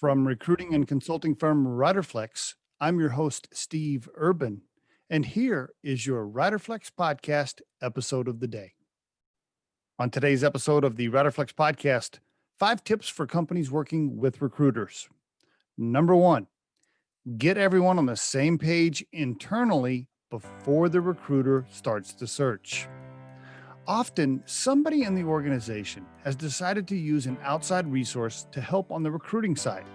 From recruiting and consulting firm Riderflex, I'm your host, Steve Urban, and here is your Riderflex podcast episode of the day. On today's episode of the Riderflex podcast, 5 tips for companies working with recruiters. Number 1, get everyone on the same page internally before the recruiter starts the search. Often, somebody in the organization has decided to use an outside resource to help on the recruiting side.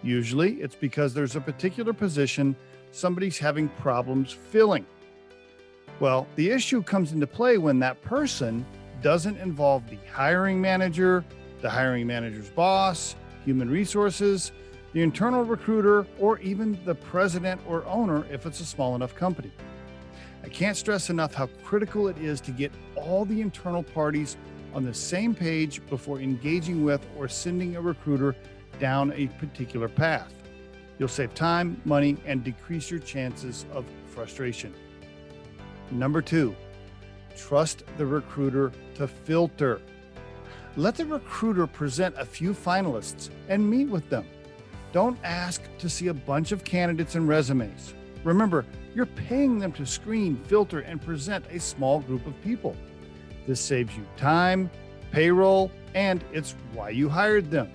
Usually, it's because there's a particular position somebody's having problems filling. Well, the issue comes into play when that person doesn't involve the hiring manager, the hiring manager's boss, human resources, the internal recruiter, or even the president or owner if it's a small enough company. I can't stress enough how critical it is to get all the internal parties on the same page before engaging with or sending a recruiter down a particular path. You'll save time, money, and decrease your chances of frustration. Number 2, trust the recruiter to filter. Let the recruiter present a few finalists and meet with them. Don't ask to see a bunch of candidates and resumes. Remember, you're paying them to screen, filter, and present a small group of people. This saves you time, payroll, and it's why you hired them.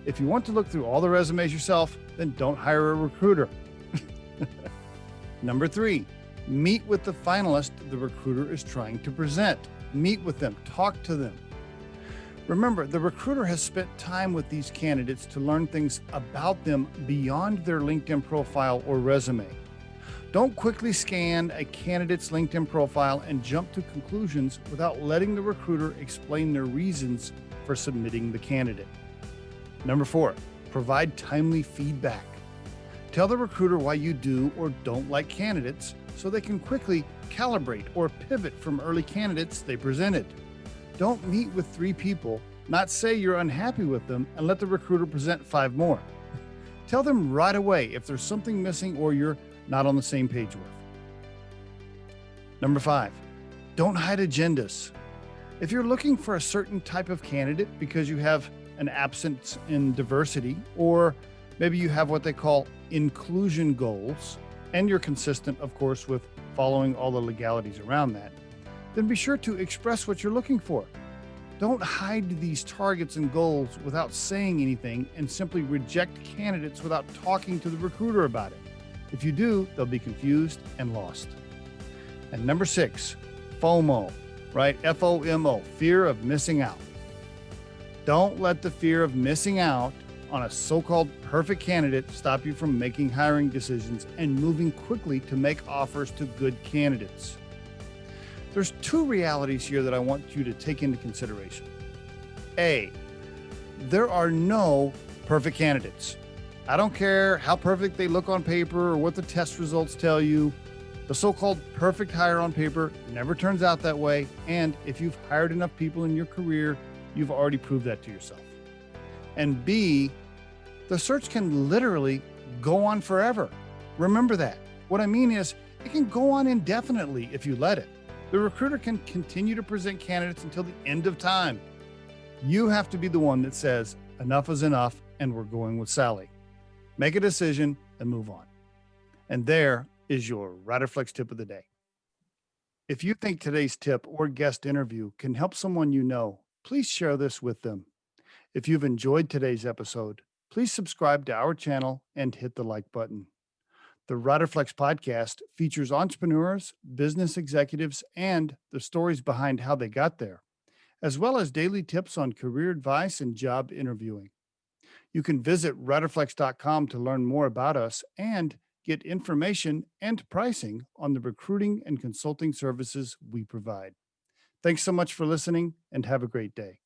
If you want to look through all the resumes yourself, then don't hire a recruiter. Number 3, meet with the finalist the recruiter is trying to present. Meet with them, talk to them. Remember, the recruiter has spent time with these candidates to learn things about them beyond their LinkedIn profile or resume. Don't quickly scan a candidate's LinkedIn profile and jump to conclusions without letting the recruiter explain their reasons for submitting the candidate. Number 4, provide timely feedback. Tell the recruiter why you do or don't like candidates so they can quickly calibrate or pivot from early candidates they presented. Don't meet with 3 people, not say you're unhappy with them, and let the recruiter present 5 more. Tell them right away if there's something missing or you're not on the same page with. Number 5, don't hide agendas. If you're looking for a certain type of candidate because you have an absence in diversity, or maybe you have what they call inclusion goals, and you're consistent, of course, with following all the legalities around that, then be sure to express what you're looking for. Don't hide these targets and goals without saying anything and simply reject candidates without talking to the recruiter about it. If you do, they'll be confused and lost. And number 6, FOMO, right? FOMO, fear of missing out. Don't let the fear of missing out on a so-called perfect candidate stop you from making hiring decisions and moving quickly to make offers to good candidates. There's 2 realities here that I want you to take into consideration. A, there are no perfect candidates. I don't care how perfect they look on paper or what the test results tell you. The so-called perfect hire on paper never turns out that way. And if you've hired enough people in your career, you've already proved that to yourself. And B, the search can literally go on forever. Remember that. What I mean is, it can go on indefinitely if you let it. The recruiter can continue to present candidates until the end of time. You have to be the one that says, enough is enough, and we're going with Sally. Make a decision and move on. And there is your Riderflex tip of the day. If you think today's tip or guest interview can help someone you know, please share this with them. If you've enjoyed today's episode, please subscribe to our channel and hit the like button. The Riderflex podcast features entrepreneurs, business executives, and the stories behind how they got there, as well as daily tips on career advice and job interviewing. You can visit riderflex.com to learn more about us and get information and pricing on the recruiting and consulting services we provide. Thanks so much for listening and have a great day.